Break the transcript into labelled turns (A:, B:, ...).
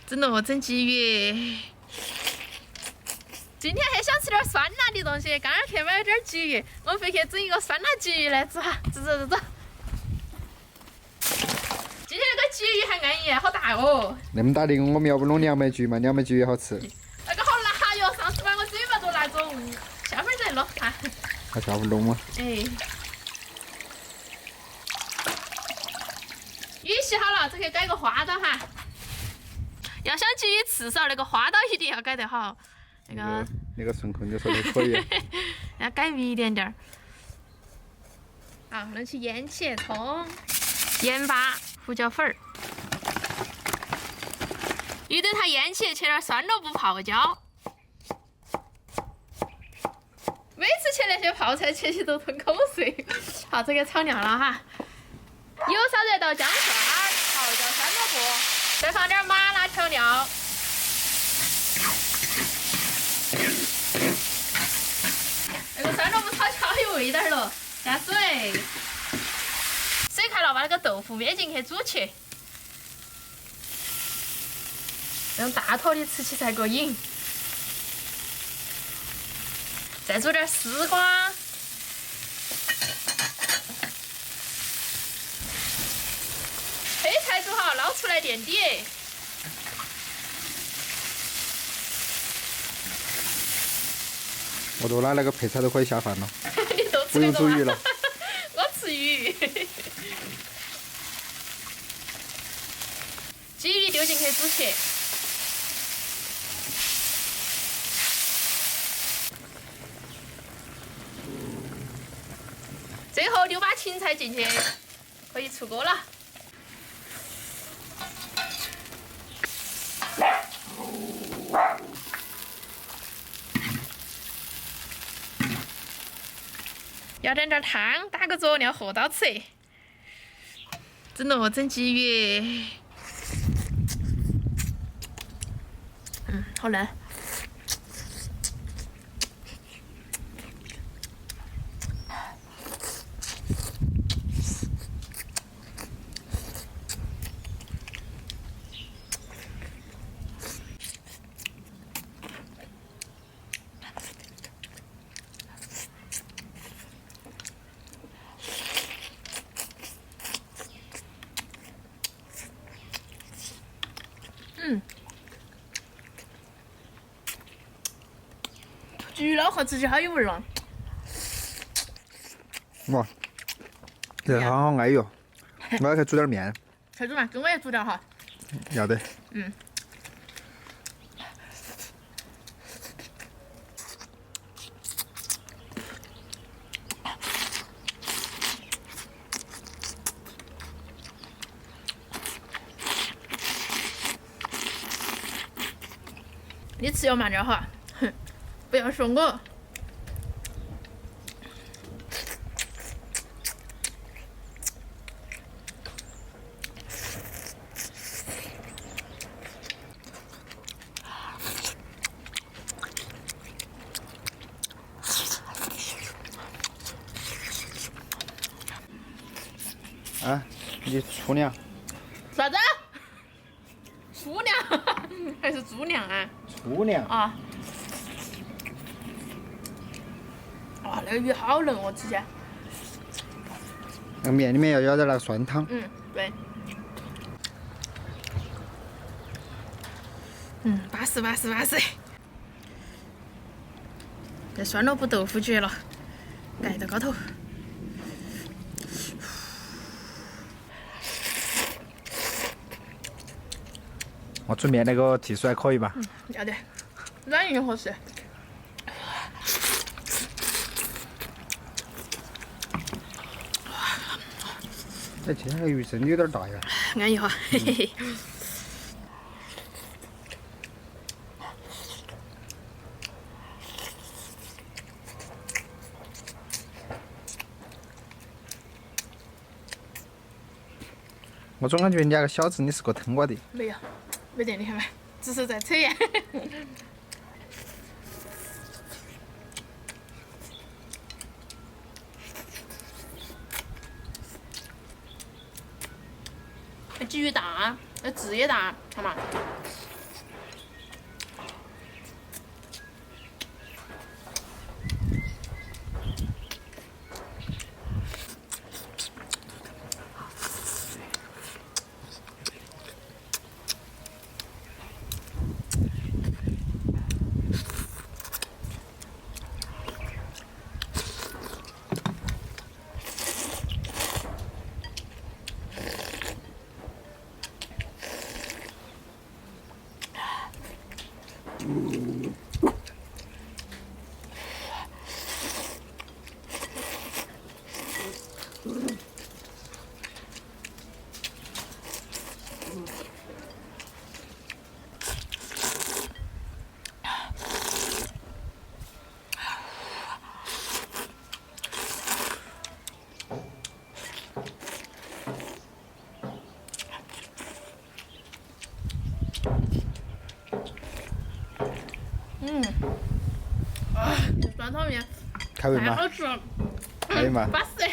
A: 整了整鲫鱼。今天还想吃点酸辣的东西，刚刚去买了点鲫鱼，我们回去整一个酸辣鲫鱼来吃哈。走。今天那个鲫鱼还安逸，好大哦。
B: 那么大的，我们要不弄凉梅鲫嘛？凉梅鲫也好吃。
A: 那个好辣哟，上次把我嘴巴都辣肿，下回再弄哈。
B: 还下午弄嘛？
A: 哎。鱼洗好了，这可以改个花刀哈。要想鲫鱼刺少，那个花刀一定要改得好。
B: 那个顺口你说的可以。
A: 要改密一点点儿。好，弄起烟起，葱、盐巴、胡椒粉儿。鱼等它腌起，切点酸萝卜泡椒。每次切那些泡菜，切起都吞口水。好，这个炒凉了哈。油烧热到姜蒜、泡椒、酸萝卜，再放点麻辣调料。那个酸萝卜炒起好有味道了，加水，水开了把那个豆腐煸进去煮起，这种大坨的吃起才过瘾。再煮点丝瓜，配菜煮好捞出来垫底。
B: 我都拿那个配菜都可以下饭了。
A: 你都吃
B: 不用煮鱼了。
A: 我吃鱼。鲫鱼丢进去煮起。最后丢把芹菜进去，可以出锅了。要点汤，打个佐料和刀吃。整了整鲫鱼，好嫩。猪脑壳直接好有味了。
B: 哇，这好好爱哟！我要去煮点面。
A: 去煮嘛，跟我也煮点哈。
B: 要得。
A: 你吃要慢点哈，哼，不要说我。
B: 啊，你粗粮？
A: 啥子？粗粮还是猪粮啊？
B: 粗粮。
A: 啊！哇，那个鱼好嫩哦，吃起来。
B: 那面里面要舀点那个酸汤。
A: 对。巴适。这酸萝卜豆腐绝了，盖到高头。
B: 我煮面那个技术还可以吧？
A: 要得，软硬合适。
B: 哎，今天那个鱼真的有点大呀。
A: 安逸哈，嘿嘿嘿。
B: 我总感觉你那个小子你是个吞瓜的。
A: 没有，没得，你看嘛，只是在测验。鲫鱼大，字也大，看嘛。这酸汤面
B: 开胃吗？
A: 太好吃了，
B: 开胃吗？
A: 巴适。